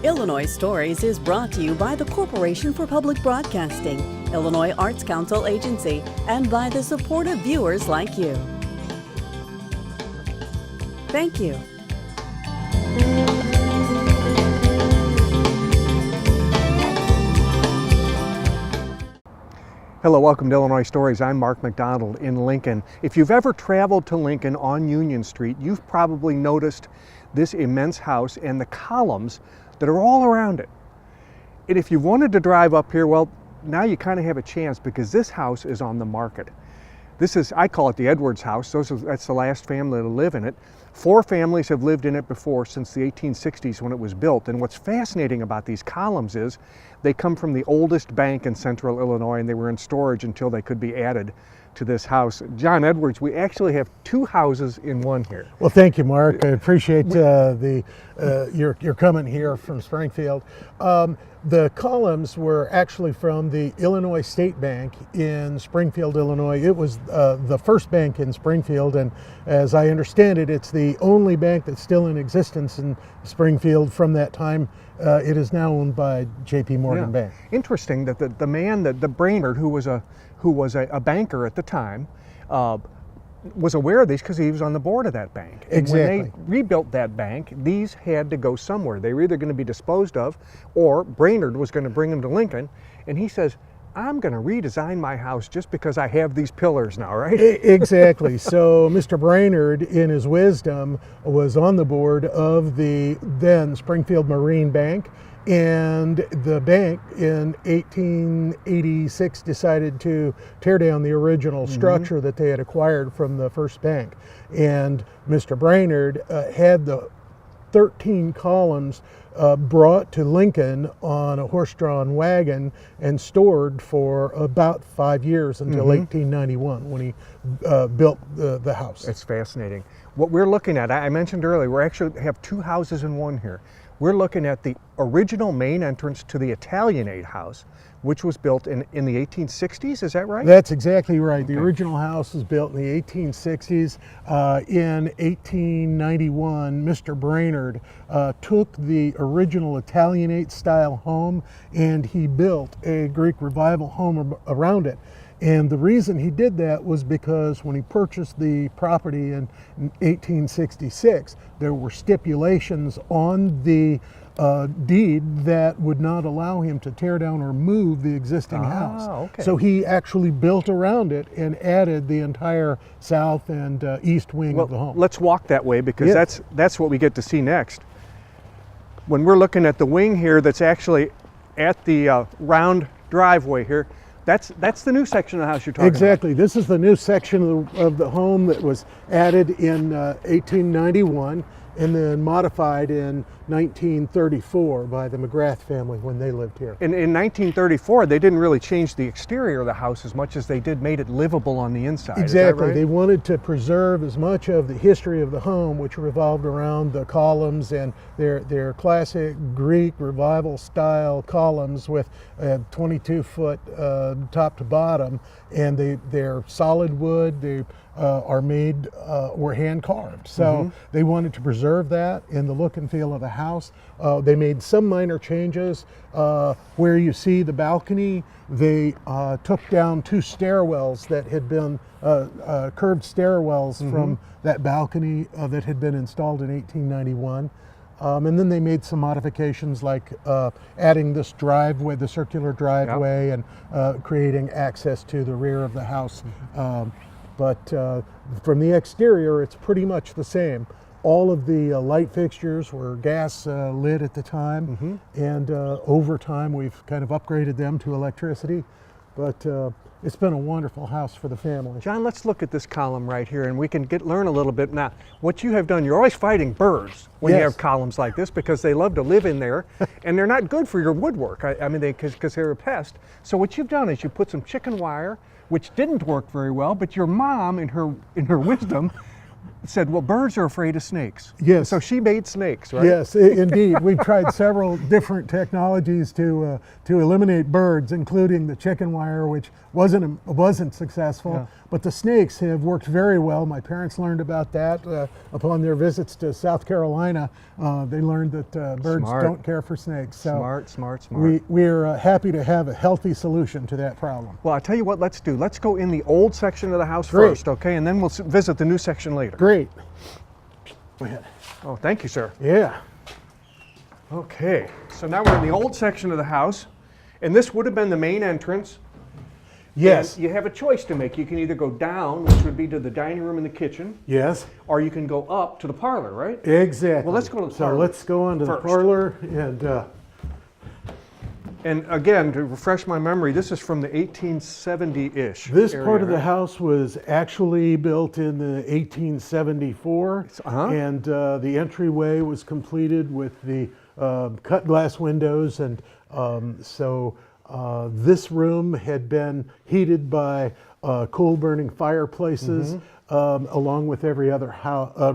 Illinois Stories is brought to you by the Corporation for Public Broadcasting, Illinois Arts Council Agency, and by the support of viewers like you. Thank you. Hello, welcome to Illinois Stories. I'm Mark McDonald in Lincoln. If you've ever traveled to Lincoln on Union Street, you've probably noticed this immense house and the columns that are all around it. And if you wanted to drive up here, well, now you kind of have a chance because this house is on the market. This is, I call it the Edwards house. That's the last family to live in it. 4 families have lived in it before since the 1860s when it was built. And what's fascinating about these columns is they come from the oldest bank in central Illinois, and they were in storage until they could be added to this house. John Edwards, we actually have 2 houses in one here. Well, thank you, Mark. I appreciate your comment here from Springfield. The columns were actually from the Illinois State Bank in Springfield, Illinois. It was the first bank in Springfield, and as I understand it, it's the only bank that's still in existence in Springfield from that time. It is now owned by J.P. Morgan Bank. Interesting that the man, the Brainerd, who was a banker at the time, was aware of these because he was on the board of that bank. And exactly. When they rebuilt that bank, these had to go somewhere. They were either going to be disposed of, or Brainerd was going to bring them to Lincoln. And he says, I'm going to redesign my house just because I have these pillars now, right? Exactly. So Mr. Brainerd, in his wisdom, was on the board of the then Springfield Marine Bank. And the bank in 1886 decided to tear down the original structure that they had acquired from the first bank. And Mr. Brainerd had the 13 columns brought to Lincoln on a horse-drawn wagon and stored for about 5 years until 1891 when he built the house. It's fascinating. What we're looking at, I mentioned earlier, we actually have 2 houses in one here. We're looking at the original main entrance to the Italianate house, which was built in the 1860s, is that right? That's exactly right. Okay. The original house was built in the 1860s. In 1891, Mr. Brainerd took the original Italianate style home and he built a Greek Revival home around it. And the reason he did that was because when he purchased the property in 1866, there were stipulations on the deed that would not allow him to tear down or move the existing house. Okay. So he actually built around it and added the entire south and east wing of the home. Let's walk that way because that's what we get to see next. When we're looking at the wing here that's actually at the round driveway here, that's the new section of the house you're talking Exactly. This is the new section of the home that was added in 1891 and then modified in 1934 by the McGrath family when they lived here. In 1934, they didn't really change the exterior of the house as much as they made it livable on the inside. Exactly. Is that right? They wanted to preserve as much of the history of the home, which revolved around the columns and their classic Greek Revival style columns with 22-foot top to bottom, and they're solid wood. They were hand carved. So they wanted to preserve that in the look and feel of the house. They made some minor changes. Where you see the balcony, they took down 2 stairwells that had been curved stairwells from that balcony that had been installed in 1891. And then they made some modifications like adding this driveway, the circular driveway, and creating access to the rear of the house. But from the exterior, it's pretty much the same. All of the light fixtures were gas lit at the time, and over time we've kind of upgraded them to electricity. But it's been a wonderful house for the family. John, let's look at this column right here and we can learn a little bit. Now, what you have done, you're always fighting birds when you have columns like this because they love to live in there and they're not good for your woodwork. I mean, because they're a pest. So what you've done is you put some chicken wire, which didn't work very well, but your mom, in her wisdom, said, well, birds are afraid of snakes. Yes. So she made snakes, right? Yes, indeed. We've tried several different technologies to eliminate birds, including the chicken wire, which wasn't successful. but the snakes have worked very well. My parents learned about that upon their visits to South Carolina. They learned that birds Smart. don't care for snakes. So Smart. we're happy to have a healthy solution to that problem. Well, I'll tell you what, let's do. Let's go in the old section of the house Great. first, okay? And then we'll visit the new section later. Great. Go ahead. Oh, thank you, sir. Yeah. Okay, so now we're in the old section of the house, and this would have been the main entrance. Yes. And you have a choice to make. You can either go down, which would be to the dining room and the kitchen, Yes. or you can go up to the parlor, right? Exactly. Well, let's go to the parlor So let's go on to the first. parlor And again, to refresh my memory, this is from the 1870-ish. this area, part of the right? house was actually built in the 1874, and the entryway was completed with the cut glass windows, and so this room had been heated by coal-burning fireplaces, along with every other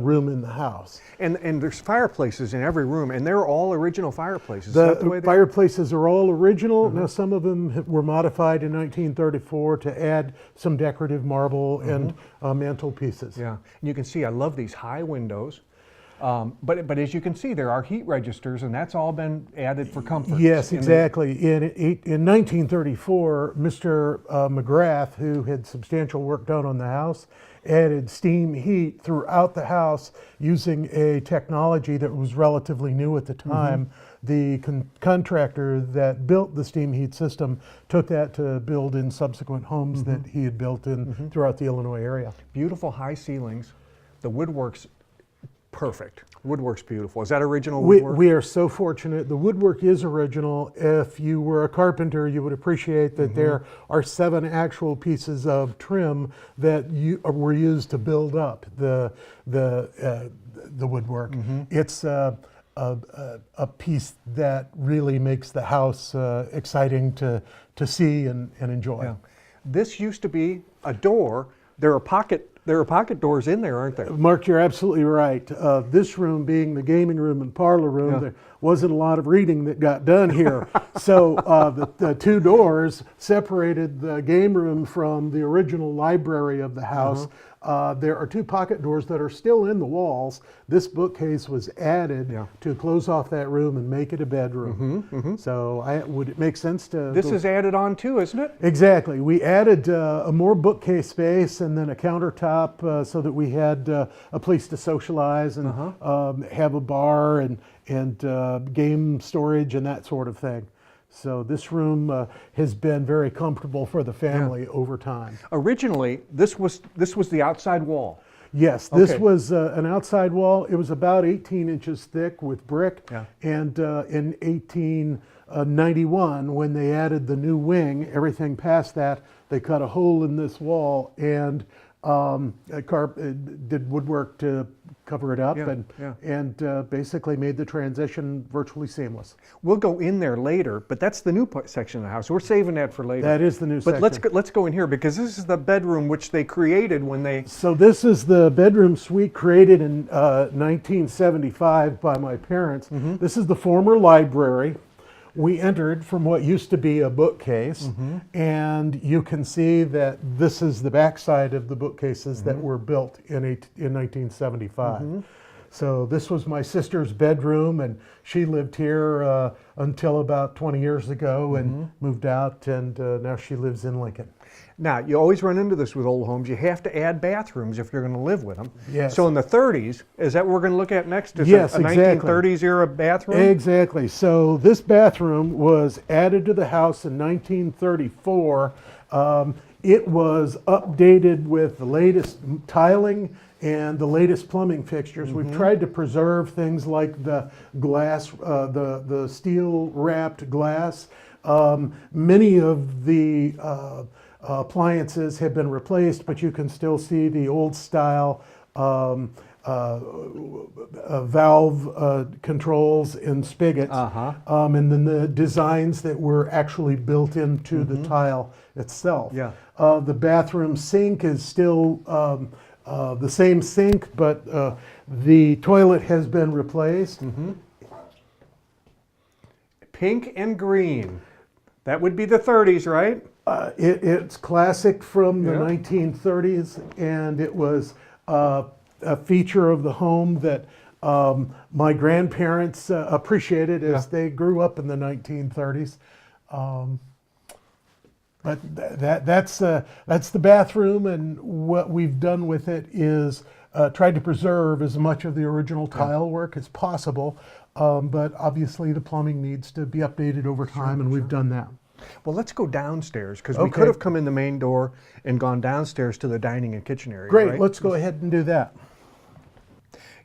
room in the house. And there's fireplaces in every room, and they're all original fireplaces. Is that the way The they fireplaces are all original. Now, some of them were modified in 1934 to add some decorative marble and mantelpieces. Yeah, and you can see I love these high windows. But as you can see, there are heat registers, and that's all been added for comfort. Yes, exactly. In 1934, Mr. McGrath, who had substantial work done on the house, added steam heat throughout the house using a technology that was relatively new at the time. The contractor that built the steam heat system took that to build in subsequent homes that he had built in throughout the Illinois area. Beautiful high ceilings. The woodwork's perfect. Woodwork's beautiful. Is that original woodwork? We are so fortunate. The woodwork is original. If you were a carpenter, you would appreciate that there are 7 actual pieces of trim that were used to build up the woodwork. It's a piece that really makes the house exciting to see and enjoy. Yeah. This used to be a door. There are pocket doors in there, aren't there? Mark, you're absolutely right. This room being the gaming room and parlor room, there wasn't a lot of reading that got done here. So the 2 doors separated the game room from the original library of the house. There are 2 pocket doors that are still in the walls. This bookcase was added to close off that room and make it a bedroom. So would it make sense to... This is added on too, isn't it? Exactly. We added a more bookcase space and then a countertop so that we had a place to socialize and have a bar and game storage and that sort of thing. So this room has been very comfortable for the family over time. Originally, this was the outside wall. Yes, this was an outside wall. It was about 18 inches thick with brick. And in 1891, when they added the new wing, everything past that, they cut a hole in this wall and did woodwork to cover it up and basically made the transition virtually seamless. We'll go in there later, but that's the new section of the house. We're saving that for later. That is the new section. But let's go in here because this is the bedroom which they created when they... So this is the bedroom suite created in 1975 by my parents. This is the former library. We entered from what used to be a bookcase, and you can see that this is the backside of the bookcases that were built in 1975. So this was my sister's bedroom, and she lived here until about 20 years ago and moved out, and now she lives in Lincoln. Now, you always run into this with old homes. You have to add bathrooms if you're going to live with them. Yes. So in the 30s, is that what we're going to look at next? Is Yes, a exactly. 1930s era bathroom? Exactly. So this bathroom was added to the house in 1934. It was updated with the latest tiling and the latest plumbing fixtures. We've tried to preserve things like the glass, the steel wrapped glass. Many of the appliances have been replaced, but you can still see the old style valve controls and spigots, and then the designs that were actually built into the tile itself. The bathroom sink is still the same sink, but the toilet has been replaced. Pink and green. That would be the 30s, right? It's classic from the Yeah. 1930s, and it was a feature of the home that my grandparents appreciated as they grew up in the 1930s. But that's the bathroom, and what we've done with it is tried to preserve as much of the original tile work as possible. But obviously the plumbing needs to be updated over time, and we've done that. Well, let's go downstairs, because we could have come in the main door and gone downstairs to the dining and kitchen area. Great, right? let's go ahead and do that.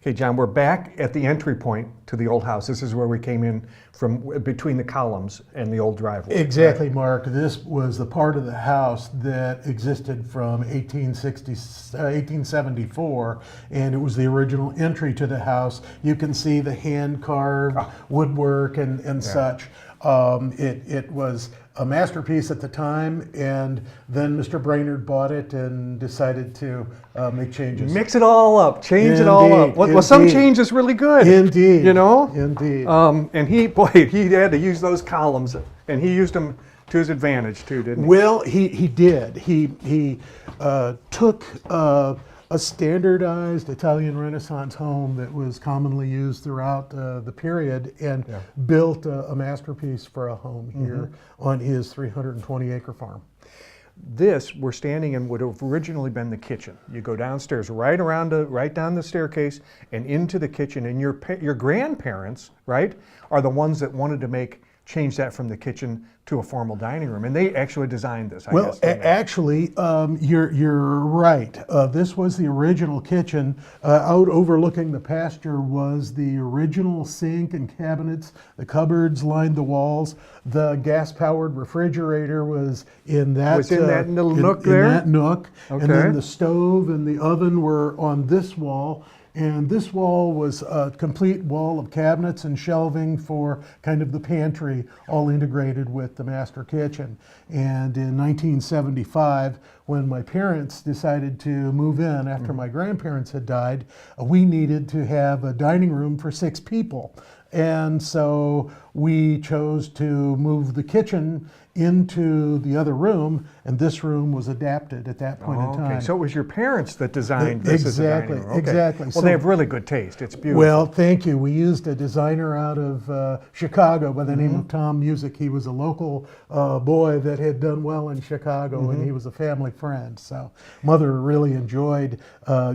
Okay, John, we're back at the entry point to the old house. This is where we came in from between the columns and the old driveway. Exactly, right? Mark. This was the part of the house that existed from 1874, and it was the original entry to the house. You can see the hand-carved woodwork and such. It was a masterpiece at the time, and then Mr. Brainerd bought it and decided to make changes. Mix it all up, change it all up. Well, some change is really good. Indeed. You know? Indeed. And he had to use those columns, and he used them to his advantage too, didn't he? Well, he did. He took a standardized Italian Renaissance home that was commonly used throughout the period, and built a masterpiece for a home here on his 320-acre farm. This we're standing in would have originally been the kitchen. You go downstairs, right down the staircase, and into the kitchen. And your grandparents, right, are the ones that wanted to change that from the kitchen to a formal dining room, and they actually designed this. I guess, actually, you're right. This was the original kitchen. Out overlooking the pasture was the original sink and cabinets. The cupboards lined the walls. The gas-powered refrigerator was in that. Was in that little nook there. In that nook, Okay. and then the stove and the oven were on this wall. And this wall was a complete wall of cabinets and shelving for kind of the pantry, all integrated with the master kitchen. And in 1975, when my parents decided to move in after my grandparents had died, we needed to have a dining room for 6 people. And so we chose to move the kitchen into the other room, and this room was adapted at that point in time. So it was your parents that designed this as a dining room. Exactly. Well, they have really good taste. It's beautiful. Well, thank you. We used a designer out of Chicago by the name of Tom Music. He was a local boy that had done well in Chicago, and he was a family friend. So Mother really enjoyed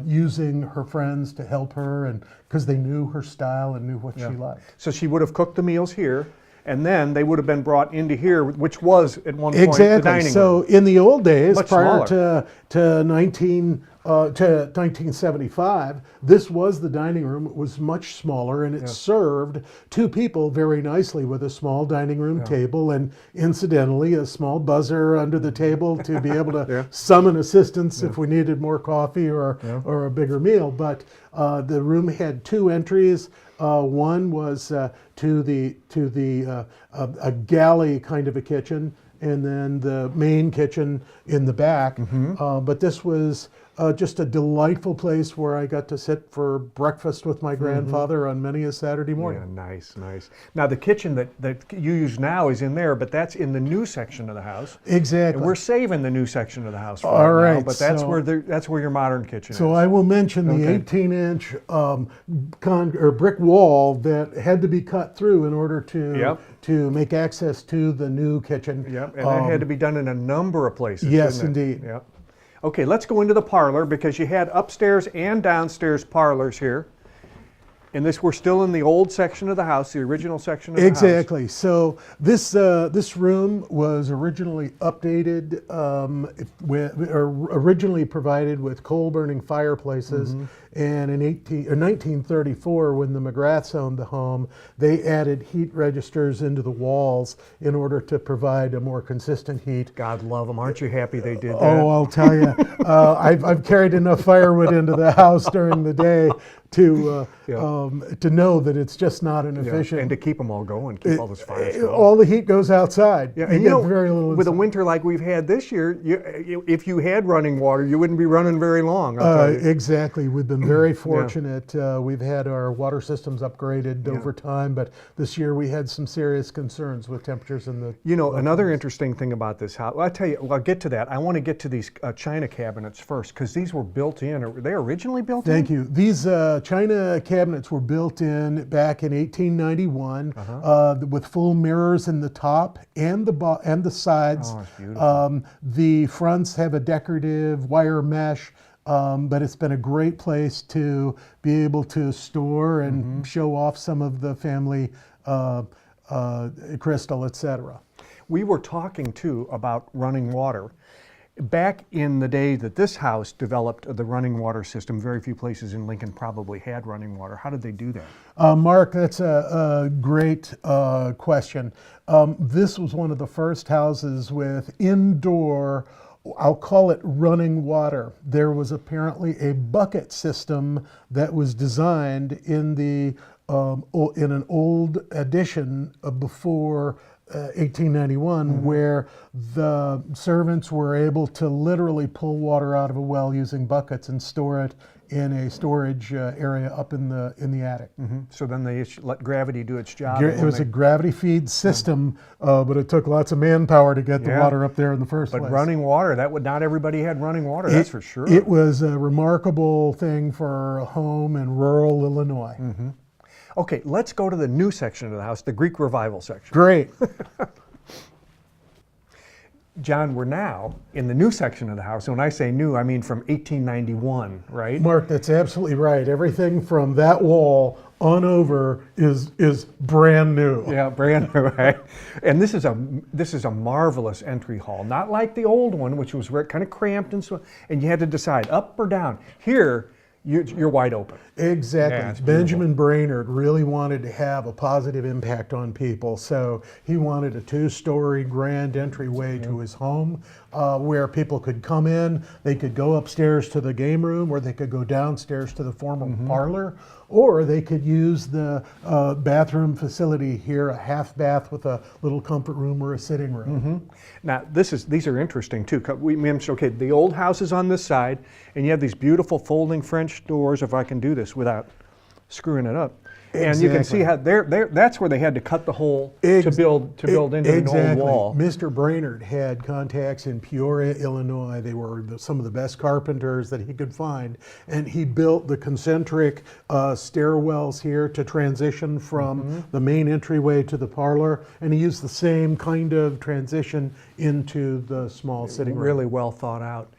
using her friends to help her, and because they knew her style and knew what she liked. So she would have cooked the meals here, and then they would have been brought into here, which was at one point the dining room. So in the old days, Much prior smaller. to 1975, this was the dining room. It was much smaller, and it served 2 people very nicely with a small dining room table, and incidentally, a small buzzer under the table to be able to summon assistance if we needed more coffee or a bigger meal. But the room had 2 entries. One was to a galley kind of a kitchen, and then the main kitchen in the back. But this was just a delightful place where I got to sit for breakfast with my grandfather on many a Saturday morning. Yeah, nice, nice. Now the kitchen that you use now is in there, but that's in the new section of the house. Exactly. And we're saving the new section of the house All right, now, but that's so- where your modern kitchen is. So I will mention the 18-inch brick wall that had to be cut through in order to make access to the new kitchen. Yep, and that had to be done in a number of places. Yes, didn't it? indeed. Yep. Okay, let's go into the parlor, because you had upstairs and downstairs parlors here. And we're still in the old section of the house, the original section of the house. Exactly. So this room was originally updated, originally provided with coal-burning fireplaces. And in 1934, when the McGraths owned the home, they added heat registers into the walls in order to provide a more consistent heat. God love them. Aren't you happy they did that? Oh, I'll tell you, I've carried enough firewood into the house during the day to know that it's just not an efficient. And to keep them all going, keep all those fires going. All the heat goes outside. Yeah, and you know, very little with a inside. winter like we've had this year, if you had running water, you wouldn't be running very long. I'll tell you. Exactly. We've been very fortunate. We've had our water systems upgraded over time, but this year we had some serious concerns with temperatures in the. You know, another interesting thing about this house, well, I'll tell you, well, I'll get to that. I want to get to these china cabinets first, because these were built in. Were they originally built in? Thank you. These china cabinets were built in back in 1891 with full mirrors in the top and the sides. Oh, it's beautiful. The fronts have a decorative wire mesh. But it's been a great place to be able to store and show off some of the family crystal, etc. We were talking too about running water. Back in the day that this house developed the running water system, very few places in Lincoln probably had running water. How did they do that? Mark, that's a great question. This was one of the first houses with indoor, I'll call it running water. There was apparently a bucket system that was designed in in an old edition before 1891, where the servants were able to literally pull water out of a well using buckets and store it in a storage area up in the attic. So then they let gravity do its job. It was a gravity feed system, but it took lots of manpower to get the water up there in the first place. But running water, not everybody had running water, that's for sure. It was a remarkable thing for a home in rural Illinois. Okay, let's go to the new section of the house, the Greek Revival section. Great. John, we're now in the new section of the house. And when I say new, I mean from 1891, right? Mark, that's absolutely right. Everything from that wall on over is brand new. Yeah, brand new, right? And this is a marvelous entry hall, not like the old one, which was kind of cramped and so, and you had to decide up or down. Here, you're wide open. Exactly. Yeah, it's Benjamin Brainerd really wanted to have a positive impact on people, so he wanted a two-story grand entryway to his home where people could come in, they could go upstairs to the game room, or they could go downstairs to the formal parlor, or they could use the bathroom facility here, a half bath with a little comfort room or a sitting room. Now, these are interesting too. We mentioned, okay, the old house is on this side, and you have these beautiful folding French doors, if I can do this without screwing it up. And you can see how that's where they had to cut the hole to build into an old wall. Mr. Brainerd had contacts in Peoria, Illinois. They were some of the best carpenters that he could find, and he built the concentric stairwells here to transition from the main entryway to the parlor, and he used the same kind of transition into the small sitting room. Really well thought out.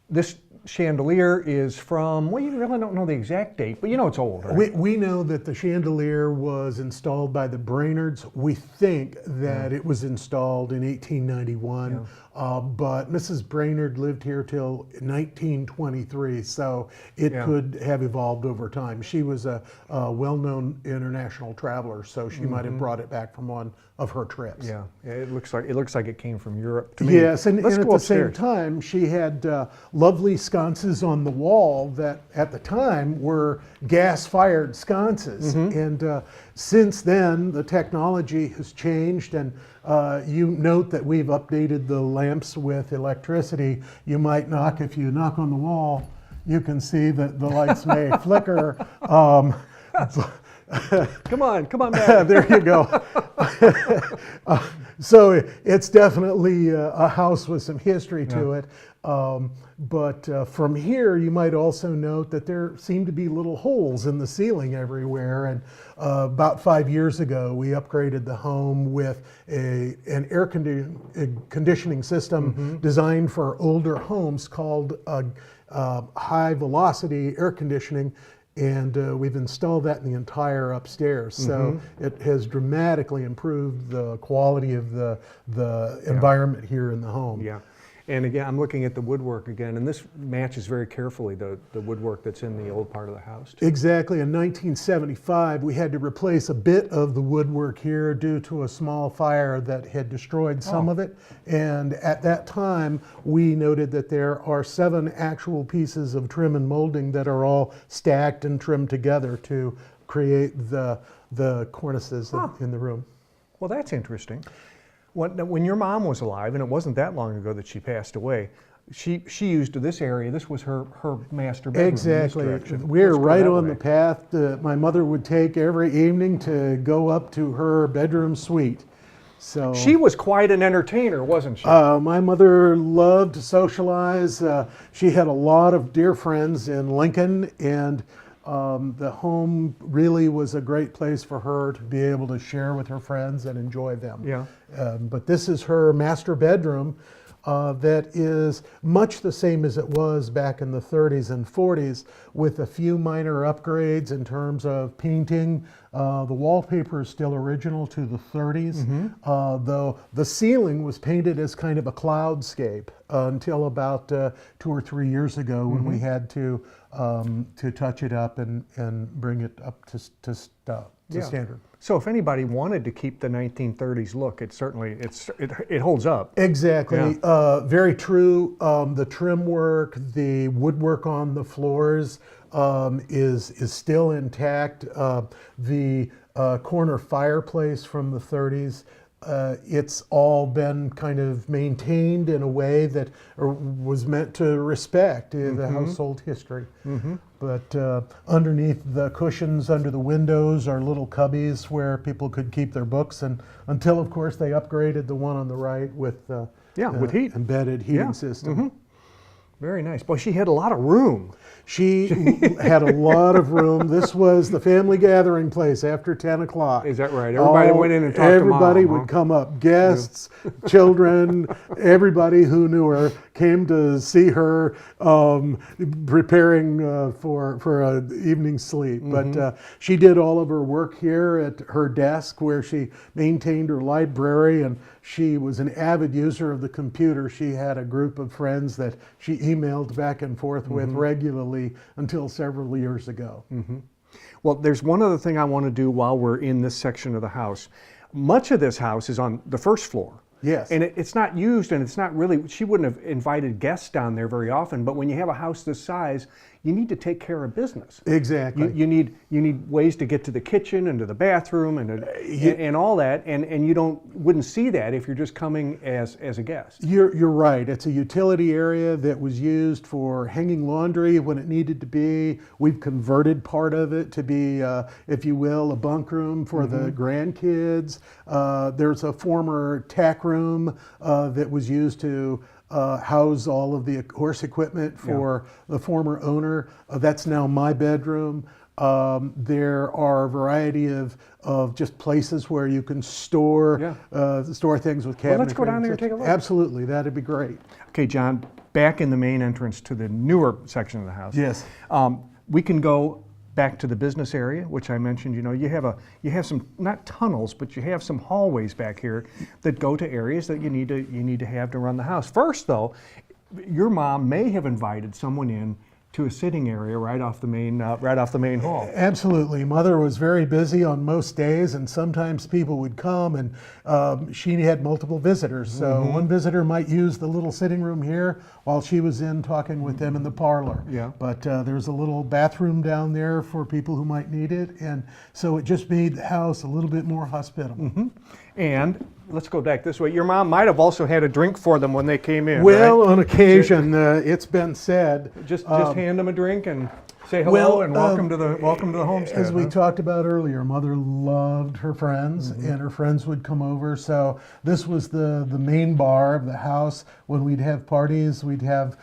This chandelier is from, well, you really don't know the exact date, but you know it's old, right? We know that the chandelier was installed by the Brainerds. We think that it was installed in 1891, but Mrs. Brainerd lived here till 1923, so it could have evolved over time. She was a well-known international traveler, so she might have brought it back from one of her trips. Yeah, it looks like it came from Europe to me. Yes, and at the same upstairs. time, she had lovely sconces on the wall that at the time were gas-fired sconces. And since then, the technology has changed, and you note that we've updated the lamps with electricity. You might if you knock on the wall, you can see that the lights may flicker. Come on back. There you go. So it's definitely a house with some history to it. But from here, you might also note that there seem to be little holes in the ceiling everywhere. And about 5 years ago, we upgraded the home with an air conditioning system designed for older homes called high velocity air conditioning. And we've installed that in the entire upstairs. So it has dramatically improved the quality of the environment here in the home. Yeah. And again, I'm looking at the woodwork again, and this matches very carefully the woodwork that's in the old part of the house, too. Exactly. In 1975, we had to replace a bit of the woodwork here due to a small fire that had destroyed some of it. And at that time, we noted that there are 7 actual pieces of trim and molding that are all stacked and trimmed together to create the cornices in the room. Well, that's interesting. When your mom was alive, and it wasn't that long ago that she passed away, she used this area. This was her master bedroom. Exactly. In this direction. We're Let's go right that on way. the path that my mother would take every evening to go up to her bedroom suite. So She was quite an entertainer, wasn't she? my mother loved to socialize. She had a lot of dear friends in Lincoln, and the home really was a great place for her to be able to share with her friends and enjoy them. Yeah. But this is her master bedroom. That is much the same as it was back in the 30s and 40s, with a few minor upgrades in terms of painting. The wallpaper is still original to the 30s, though the ceiling was painted as kind of a cloudscape until about 2 or 3 years ago, when we had to touch it up and bring it up to standard. So if anybody wanted to keep the 1930s look, it holds up. Exactly. Yeah. Very true. The trim work, the woodwork on the floors is still intact. The corner fireplace from the 30s, it's all been kind of maintained in a way that was meant to respect the household history. But underneath the cushions under the windows are little cubbies where people could keep their books, and until of course they upgraded the one on the right with with heat. embedded heating Yeah. system. Very nice. Boy, she had a lot of room. She had a lot of room. This was the family gathering place after 10 o'clock. Is that right? Everybody went in and talked Everybody to Mom, would huh? come up. Guests, children, everybody who knew her came to see her preparing for an evening sleep. But she did all of her work here at her desk, where she maintained her library, and she was an avid user of the computer. She had a group of friends that she emailed back and forth with regularly until several years ago. Well, there's one other thing I want to do while we're in this section of the house. Much of this house is on the first floor. Yes. And it's not used, and it's not really, she wouldn't have invited guests down there very often, but when you have a house this size, you need to take care of business. Exactly. You need ways to get to the kitchen and to the bathroom and all that, and you wouldn't see that if you're just coming as a guest. You're right. It's a utility area that was used for hanging laundry when it needed to be. We've converted part of it to be, if you will, a bunk room for the grandkids. There's a former tack room that was used to house all of the horse equipment for the former owner. That's now my bedroom. There are a variety of just places where you can store things with cabinetry. Well, let's go down there and take a look. Absolutely, that'd be great. Okay, John, back in the main entrance to the newer section of the house. Yes. We can go back to the business area, which I mentioned. You know, you have some, not tunnels, but you have some hallways back here that go to areas that you need to have to run the house. First, though, your mom may have invited someone in to a sitting area right off the main hall. Absolutely. Mother was very busy on most days, and sometimes people would come, and she had multiple visitors. So one visitor might use the little sitting room here while she was in talking with them in the parlor. Yeah. But there's a little bathroom down there for people who might need it, and so it just made the house a little bit more hospitable. And let's go back this way. Your mom might have also had a drink for them when they came in. Well, right? on occasion, it's been said. Just hand them a drink and say hello and welcome to the homestead. As we talked about earlier, Mother loved her friends, and her friends would come over. So this was the main bar of the house. When we'd have parties, we'd have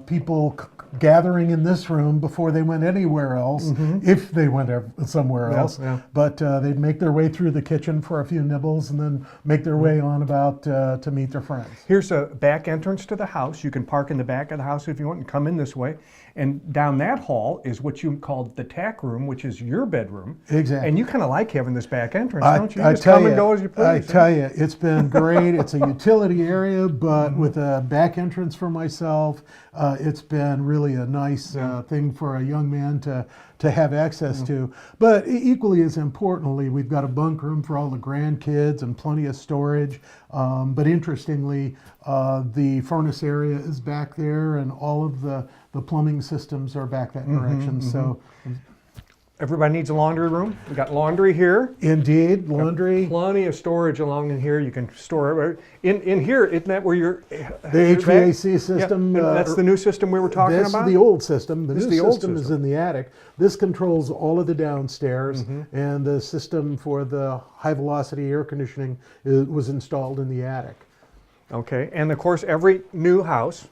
people gathering in this room before they went anywhere else, if they went somewhere else. Yeah. But they'd make their way through the kitchen for a few nibbles and then make their way on about to meet their friends. Here's a back entrance to the house. You can park in the back of the house if you want and come in this way. And down that hall is what you called the tack room, which is your bedroom. Exactly. And you kind of like having this back entrance, don't you? I Just tell come and you, go as you please. I tell you, it's been great. It's a utility area, but with a back entrance for myself, it's been really a nice thing for a young man to have access to. But equally as importantly, we've got a bunk room for all the grandkids and plenty of storage. But interestingly, the furnace area is back there, and all of the plumbing systems are back that direction. So Everybody needs a laundry room. We got laundry here. Indeed, laundry. Plenty of storage along in here. You can store in here. Isn't that where you're? The HVAC system. Yeah, that's the new system we were talking This about. is the old system. The This new is the old system is system. in the attic. This controls all of the downstairs, and the system for the high velocity air conditioning was installed in the attic. Okay, and of course, every new house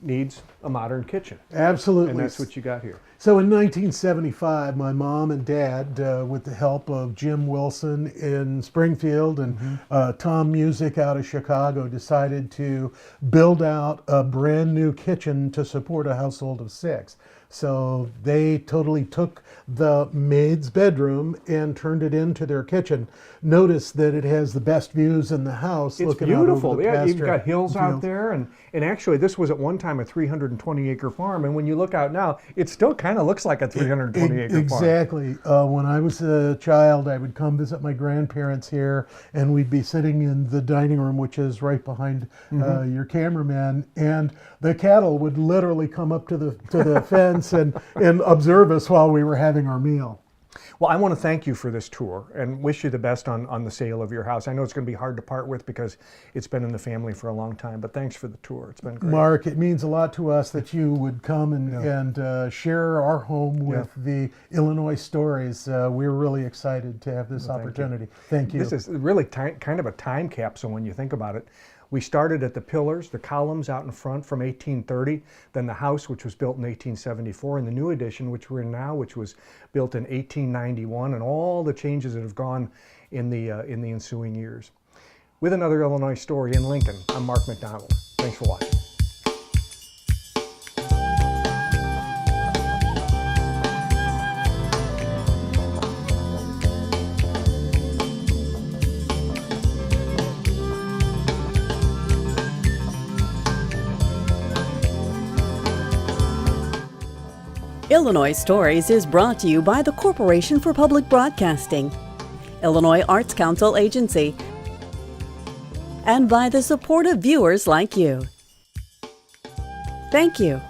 needs a modern kitchen, Absolutely. and that's what you got here. So in 1975, my mom and dad, with the help of Jim Wilson in Springfield and Tom Music out of Chicago, decided to build out a brand new kitchen to support a household of 6. So they totally took the maid's bedroom and turned it into their kitchen. Notice that it has the best views in the house. It's looking beautiful. Out over the Yeah, you've pasture got hills out field. there, and actually, this was at one time a 320-acre farm. And when you look out now, it still kind of looks like a 320-acre farm. Exactly. When I was a child, I would come visit my grandparents here, and we'd be sitting in the dining room, which is right behind your cameraman, and the cattle would literally come up to the fence and observe us while we were having our meal. Well, I want to thank you for this tour and wish you the best on the sale of your house. I know it's going to be hard to part with because it's been in the family for a long time, but thanks for the tour. It's been great. Mark, it means a lot to us that you would come and share our home with the Illinois stories. We're really excited to have this opportunity. Thank you. This is really kind of a time capsule when you think about it. We started at the pillars, the columns out in front from 1830, then the house, which was built in 1874, and the new addition, which we're in now, which was built in 1891, and all the changes that have gone in the ensuing years. With another Illinois story in Lincoln, I'm Mark McDonald. Thanks for watching. Illinois Stories is brought to you by the Corporation for Public Broadcasting, Illinois Arts Council Agency, and by the support of viewers like you. Thank you.